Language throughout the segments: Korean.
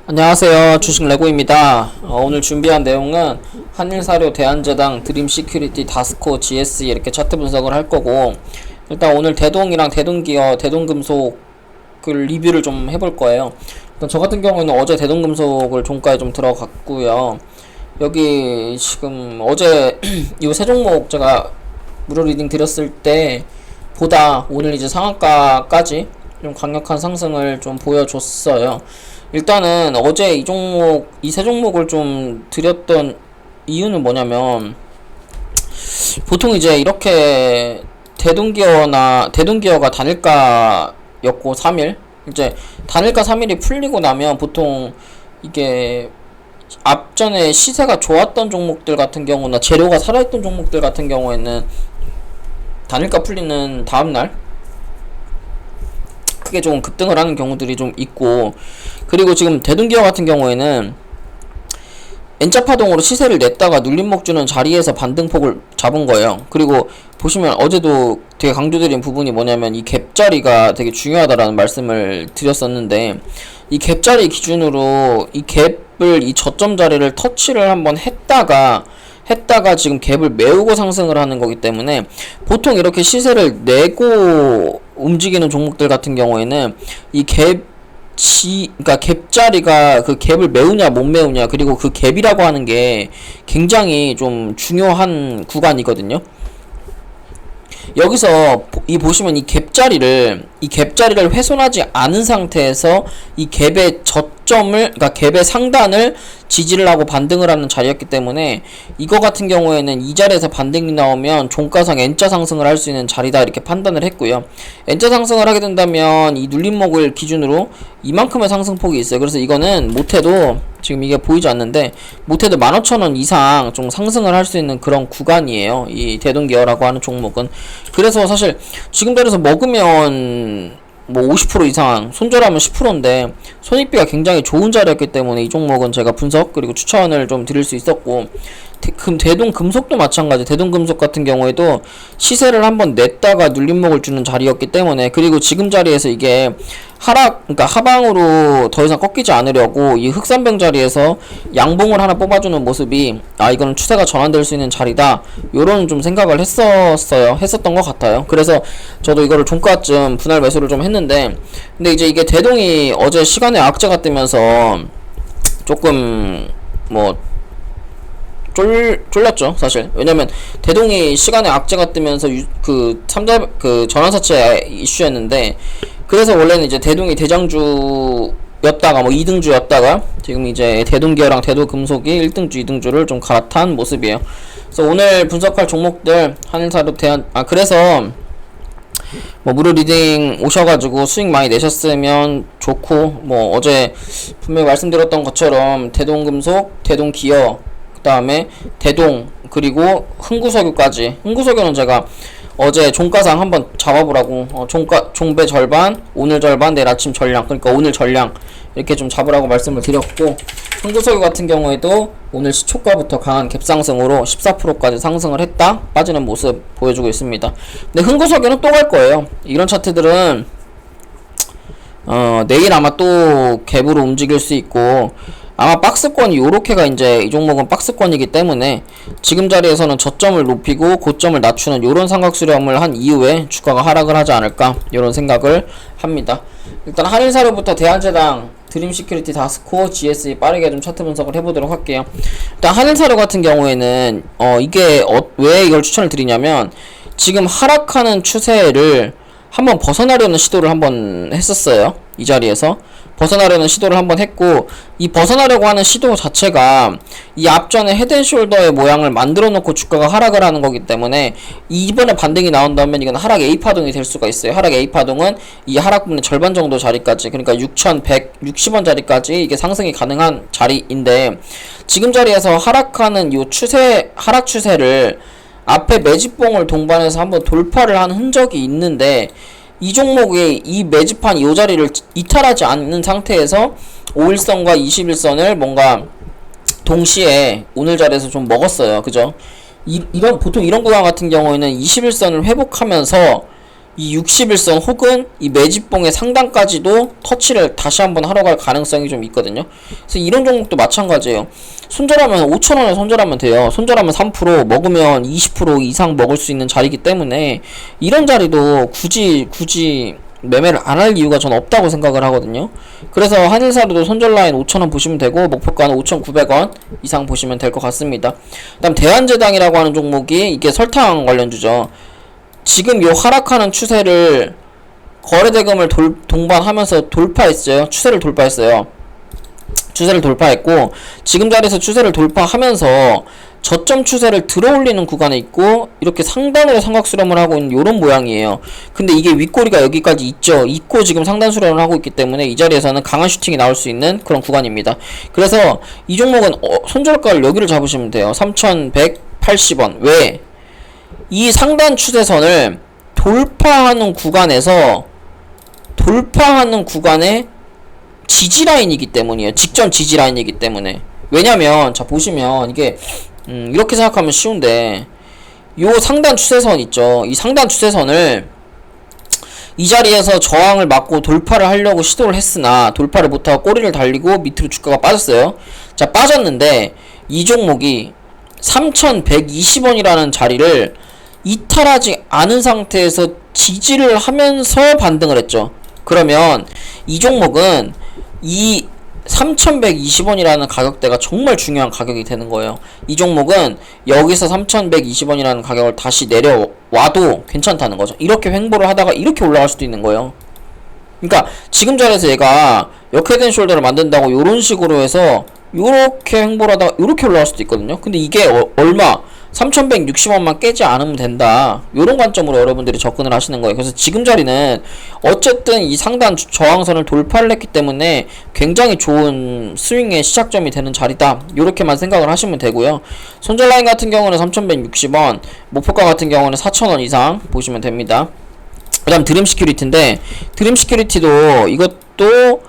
안녕하세요. 주식 레고입니다. 오늘 준비한 내용은 한일사료, 대한제당, 드림시큐리티, 다스코, GSE 이렇게 차트 분석을 할 거고, 일단 오늘 대동이랑 대동기어, 대동금속을 리뷰를 좀 해볼 거예요. 일단 저 같은 경우에는 어제 대동금속을 종가에 좀 들어갔고요. 여기 지금 어제 이 세 종목 제가 무료 리딩 드렸을 때 보다 오늘 이제 상한가까지 좀 강력한 상승을 좀 보여줬어요. 일단은 어제 이 세 종목을 좀 드렸던 이유는 뭐냐면, 보통 이제 이렇게 대동기어가 단일가였고 3일, 이제 단일가 3일이 풀리고 나면 보통 이게 앞전에 시세가 좋았던 종목들 같은 경우나 재료가 살아있던 종목들 같은 경우에는 단일가 풀리는 다음날 크게 좀 급등을 하는 경우들이 좀 있고, 그리고 지금 대동기어 같은 경우에는 N자 파동으로 시세를 냈다가 눌림목 주는 자리에서 반등폭을 잡은 거예요. 그리고 보시면 어제도 되게 강조드린 부분이 뭐냐면 이 갭자리가 되게 중요하다라는 말씀을 드렸었는데, 이 갭자리 기준으로 이 갭을 이 저점 자리를 터치를 한번 했다가 지금 갭을 메우고 상승을 하는 거기 때문에, 보통 이렇게 시세를 내고 움직이는 종목들 같은 경우에는 이 그러니까 갭자리가 그 갭을 메우냐 못 메우냐, 그리고 그 갭이라고 하는 게 굉장히 좀 중요한 구간이거든요. 여기서 보시면 이 갭자리를 훼손하지 않은 상태에서 이 갭의 그러니까 갭의 상단을 지지를 하고 반등을 하는 자리였기 때문에, 이거 같은 경우에는 이 자리에서 반등이 나오면 종가상 N자 상승을 할 수 있는 자리다 이렇게 판단을 했고요. N자 상승을 하게 된다면 이 눌림목을 기준으로 이만큼의 상승폭이 있어요. 그래서 이거는 못해도, 지금 이게 보이지 않는데, 못해도 15,000원 이상 좀 상승을 할 수 있는 그런 구간이에요, 이 대동기어라고 하는 종목은. 그래서 사실 지금 자리에서 먹으면 뭐 50% 이상, 손절하면 10%인데 손익비가 굉장히 좋은 자리였기 때문에 이 종목은 제가 분석 그리고 추천을 좀 드릴 수 있었고, 대동금속도 마찬가지. 대동금속 같은 경우에도 시세를 한번 냈다가 눌림목을 주는 자리였기 때문에, 그리고 지금 자리에서 이게 그러니까 하방으로 더 이상 꺾이지 않으려고 이 흑산병 자리에서 양봉을 하나 뽑아주는 모습이, 이거는 추세가 전환될 수 있는 자리다, 요런 좀 생각을 했었던 것 같아요. 그래서 저도 이거를 종가쯤 분할 매수를 좀 했는데, 근데 이제 이게 대동이 어제 시간에 악재가 뜨면서 조금 뭐 쫄렸죠, 사실. 왜냐면 대동이 시간에 악재가 뜨면서 전환사채 이슈였는데, 그래서 원래는 이제 대동이 대장주였다가 뭐 2등주였다가 지금 이제 대동기어랑 대도금속이 1등주 2등주를 좀 갈아탄 모습이에요. 그래서 오늘 분석할 종목들 한일사료, 그래서 뭐 무료 리딩 오셔가지고 수익 많이 내셨으면 좋고, 뭐 어제 분명히 말씀드렸던 것처럼 대동금속, 대동기어, 그 다음에 대동, 그리고 흥구석유까지. 흥구석유는 제가 어제 종가상 한번 잡아보라고, 종배 절반, 오늘 절반, 내일 아침 전량, 그러니까 오늘 전량 이렇게 좀 잡으라고 말씀을 드렸고, 흥구석유 같은 경우에도 오늘 시초가부터 강한 갭상승으로 14%까지 상승을 했다 빠지는 모습 보여주고 있습니다. 근데 흥구석유는 또 갈 거예요. 이런 차트들은 내일 아마 또 갭으로 움직일 수 있고, 아마 박스권이 요렇게가 이제 이 종목은 박스권이기 때문에 지금 자리에서는 저점을 높이고 고점을 낮추는 요런 삼각 수렴을 한 이후에 주가가 하락을 하지 않을까, 요런 생각을 합니다. 일단 한일사료부터 대한제당, 드림시큐리티, 다스코, GSE 빠르게 좀 차트 분석을 해보도록 할게요. 일단 한일사료 같은 경우에는 왜 이걸 추천을 드리냐면, 지금 하락하는 추세를 한번 벗어나려는 시도를 한번 했었어요. 이 자리에서 벗어나려는 시도를 한번 했고, 이 벗어나려고 하는 시도 자체가 이 앞전에 헤드앤숄더의 모양을 만들어 놓고 주가가 하락을 하는 거기 때문에, 이번에 반등이 나온다면 이건 하락 A파동이 될 수가 있어요. 하락 A파동은 이 하락분의 절반 정도 자리까지, 그러니까 6,160원 자리까지 이게 상승이 가능한 자리인데, 지금 자리에서 하락하는 요 하락 추세를 앞에 매집봉을 동반해서 한번 돌파를 한 흔적이 있는데, 이 종목의 이 매집한 이 자리를 이탈하지 않는 상태에서 5일선과 21선을 뭔가 동시에 오늘 자리에서 좀 먹었어요. 그죠? 보통 이런 구간 같은 경우에는 21선을 회복하면서 이 61선 혹은 이 매집봉의 상단까지도 터치를 다시 한번 하러 갈 가능성이 좀 있거든요. 그래서 이런 종목도 마찬가지예요. 손절하면 5,000원에 손절하면 돼요. 손절하면 3%, 먹으면 20% 이상 먹을 수 있는 자리이기 때문에 이런 자리도 굳이 매매를 안 할 이유가 전 없다고 생각을 하거든요. 그래서 한일사료도 손절 라인 5,000원 보시면 되고 목표가는 5,900원 이상 보시면 될 것 같습니다. 그다음 대한제당이라고 하는 종목이 이게 설탕 관련주죠. 지금 요 하락하는 추세를 거래대금을 동반하면서 돌파했어요. 추세를 돌파했고 지금 자리에서 추세를 돌파하면서 저점 추세를 들어올리는 구간에 있고 이렇게 상단으로 삼각 수렴을 하고 있는 요런 모양이에요. 근데 이게 윗꼬리가 여기까지 있고 지금 상단 수렴을 하고 있기 때문에 이 자리에서는 강한 슈팅이 나올 수 있는 그런 구간입니다. 그래서 이 종목은 손절가를 여기를 잡으시면 돼요. 3,180원. 왜? 이 상단 추세선을 돌파하는 구간에 지지라인이기 때문이에요. 직전 지지라인이기 때문에. 왜냐면 자 보시면 이게 이렇게 생각하면 쉬운데 요 상단 추세선 있죠. 이 상단 추세선을 이 자리에서 저항을 맞고 돌파를 하려고 시도를 했으나 돌파를 못하고 꼬리를 달리고 밑으로 주가가 빠졌어요. 자 빠졌는데 이 종목이 3,120원이라는 자리를 이탈하지 않은 상태에서 지지를 하면서 반등을 했죠. 그러면 이 종목은 이 3,120원이라는 가격대가 정말 중요한 가격이 되는 거예요. 이 종목은 여기서 3,120원이라는 가격을 다시 내려와도 괜찮다는 거죠. 이렇게 횡보를 하다가 이렇게 올라갈 수도 있는 거예요. 그러니까 지금 자리에서 얘가 역헤드 앤 숄더를 만든다고 요런 식으로 해서 요렇게 횡보를 하다가 요렇게 올라갈 수도 있거든요. 근데 이게 얼마? 3,160원만 깨지 않으면 된다. 요런 관점으로 여러분들이 접근을 하시는 거예요. 그래서 지금 자리는 어쨌든 이 상단 저항선을 돌파를 했기 때문에 굉장히 좋은 스윙의 시작점이 되는 자리다. 요렇게만 생각을 하시면 되고요. 손절 라인 같은 경우는 3,160원, 목표가 같은 경우는 4,000원 이상 보시면 됩니다. 그 다음 드림 시큐리티인데 드림 시큐리티도 이것도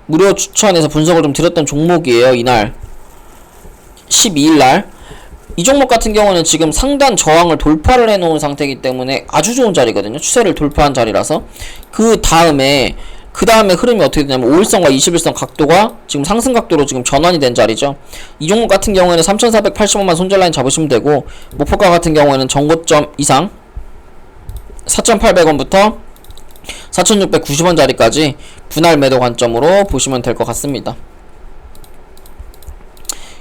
무료 추천해서 분석을 좀 드렸던 종목이에요. 이날 12일날 이 종목 같은 경우는 지금 상단 저항을 돌파를 해놓은 상태이기 때문에 아주 좋은 자리거든요. 추세를 돌파한 자리라서 그 다음에 흐름이 어떻게 되냐면 5일선과 21선 각도가 지금 상승 각도로 지금 전환이 된 자리죠. 이 종목 같은 경우에는 3,480원만 손절 라인 잡으시면 되고 목표가 같은 경우에는 전고점 이상 4,800원부터 4,690원 자리까지 분할 매도 관점으로 보시면 될 것 같습니다.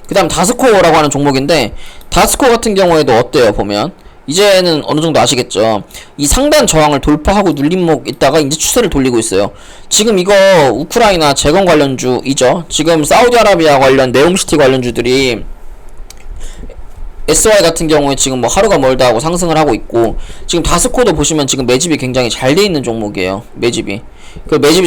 그 다음 다스코어라고 하는 종목인데 다스코어 같은 경우에도 어때요? 보면 이제는 어느정도 아시겠죠. 이 상단 저항을 돌파하고 눌림목 있다가 이제 추세를 돌리고 있어요. 지금 이거 우크라이나 재건 관련주이죠. 지금 사우디아라비아 관련 네옴시티 관련주들이 SY 같은 경우에 지금 뭐 하루가 멀다 하고 상승을 하고 있고 지금 다스코도 보시면 지금 매집이 굉장히 잘 돼 있는 종목이에요. 매집이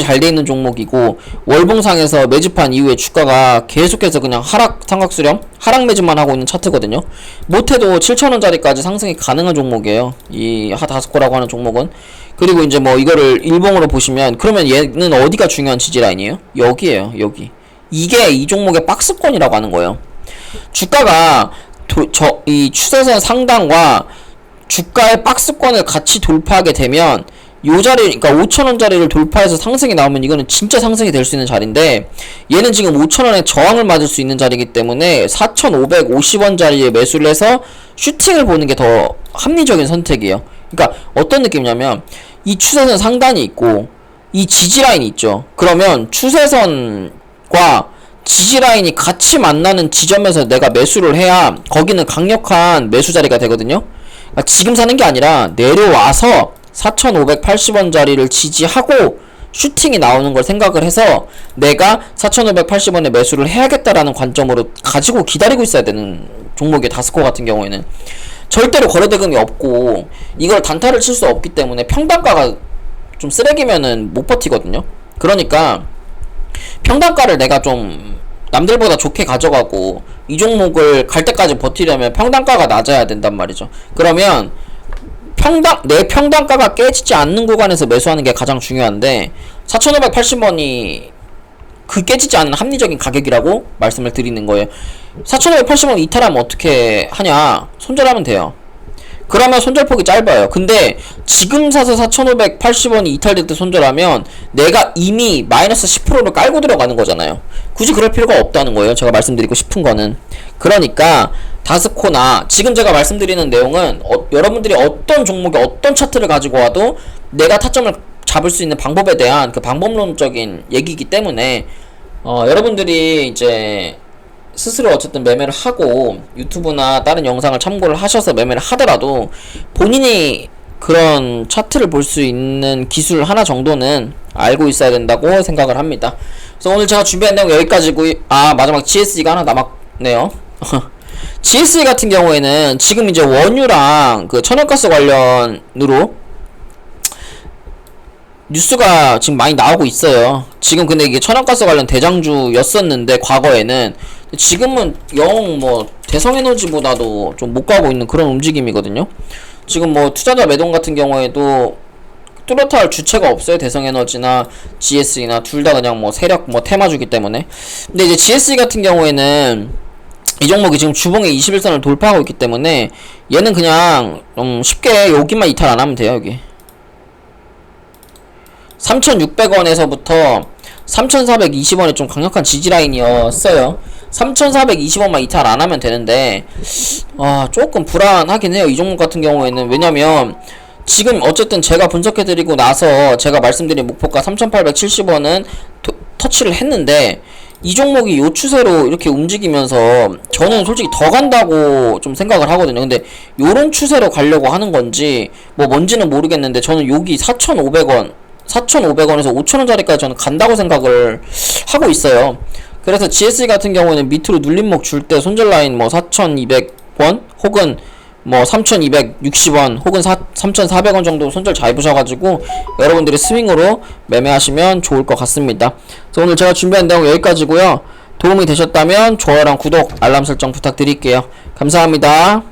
잘 돼 있는 종목이고 월봉상에서 매집한 이후에 주가가 계속해서 그냥 하락 삼각수렴 하락 매집만 하고 있는 차트거든요. 못해도 7,000원짜리까지 상승이 가능한 종목이에요. 이 다스코라고 하는 종목은. 그리고 이제 뭐 이거를 일봉으로 보시면 그러면 얘는 어디가 중요한 지지라인이에요? 여기에요. 여기. 이게 이 종목의 박스권이라고 하는 거예요. 주가가 이 추세선 상단과 주가의 박스권을 같이 돌파하게 되면 요 자리, 그러니까 5,000원짜리를 돌파해서 상승이 나오면 이거는 진짜 상승이 될 수 있는 자리인데 얘는 지금 5,000원에 저항을 맞을 수 있는 자리이기 때문에 4,550원짜리에 매수를 해서 슈팅을 보는 게 더 합리적인 선택이에요. 그러니까 어떤 느낌이냐면 이 추세선 상단이 있고 이 지지라인이 있죠. 그러면 추세선과 지지라인이 같이 만나는 지점에서 내가 매수를 해야 거기는 강력한 매수 자리가 되거든요. 그러니까 지금 사는 게 아니라 내려와서 4,580원짜리를 지지하고 슈팅이 나오는 걸 생각을 해서 내가 4,580원에 매수를 해야겠다라는 관점으로 가지고 기다리고 있어야 되는 종목이에요. 다스코 같은 경우에는 절대로 거래대금이 없고 이걸 단타를 칠 수 없기 때문에 평단가가 좀 쓰레기면은 못 버티거든요. 그러니까 평단가를 내가 좀 남들보다 좋게 가져가고 이 종목을 갈 때까지 버티려면 평단가가 낮아야 된단 말이죠. 그러면 내 평단가가 깨지지 않는 구간에서 매수하는 게 가장 중요한데 4,580원이 그 깨지지 않는 합리적인 가격이라고 말씀을 드리는 거예요. 4,580원 이탈하면 어떻게 하냐? 손절하면 돼요. 그러면 손절폭이 짧아요. 근데 지금 사서 4,580원이 이탈될 때 손절하면 내가 이미 마이너스 10%를 깔고 들어가는 거잖아요. 굳이 그럴 필요가 없다는 거예요. 제가 말씀드리고 싶은 거는. 그러니까 다스코나 지금 제가 말씀드리는 내용은 여러분들이 어떤 종목에 어떤 차트를 가지고 와도 내가 타점을 잡을 수 있는 방법에 대한 그 방법론적인 얘기이기 때문에 여러분들이 이제 스스로 어쨌든 매매를 하고 유튜브나 다른 영상을 참고를 하셔서 매매를 하더라도 본인이 그런 차트를 볼 수 있는 기술 하나 정도는 알고 있어야 된다고 생각을 합니다. 그래서 오늘 제가 준비한 내용 여기까지고, 마지막 GSE가 하나 남았네요. GSE 같은 경우에는 지금 이제 원유랑 그 천연가스 관련으로 뉴스가 지금 많이 나오고 있어요. 지금 근데 이게 천연가스 관련 대장주였었는데 과거에는, 지금은 영 뭐 대성에너지보다도 좀 못 가고 있는 그런 움직임이거든요. 지금 뭐 투자자 매동 같은 경우에도 뚜렷할 주체가 없어요. 대성에너지나 GSE나 둘 다 그냥 뭐 세력 뭐 테마주기 때문에. 근데 이제 GSE 같은 경우에는 이 종목이 지금 주봉의 21선을 돌파하고 있기 때문에 얘는 그냥 쉽게 여기만 이탈 안 하면 돼요. 여기 3,600원에서부터 3,420원이 좀 강력한 지지라인이었어요. 3,420원만 이탈 안 하면 되는데, 조금 불안하긴 해요. 이 종목 같은 경우에는. 왜냐면, 지금 어쨌든 제가 분석해드리고 나서 제가 말씀드린 목표가 3,870원은 터치를 했는데, 이 종목이 요 추세로 이렇게 움직이면서 저는 솔직히 더 간다고 좀 생각을 하거든요. 근데 요런 추세로 가려고 하는 건지 뭐 뭔지는 모르겠는데, 저는 여기 4,500원에서 5,000원짜리까지 저는 간다고 생각을 하고 있어요. 그래서 GSE 같은 경우는 밑으로 눌림목 줄 때 손절 라인 뭐 4,200원 혹은 뭐 3,260원 혹은 3,400원 정도 손절 잘 보셔가지고 여러분들이 스윙으로 매매하시면 좋을 것 같습니다. 그래서 오늘 제가 준비한 내용 여기까지고요. 도움이 되셨다면 좋아요랑 구독, 알람 설정 부탁드릴게요. 감사합니다.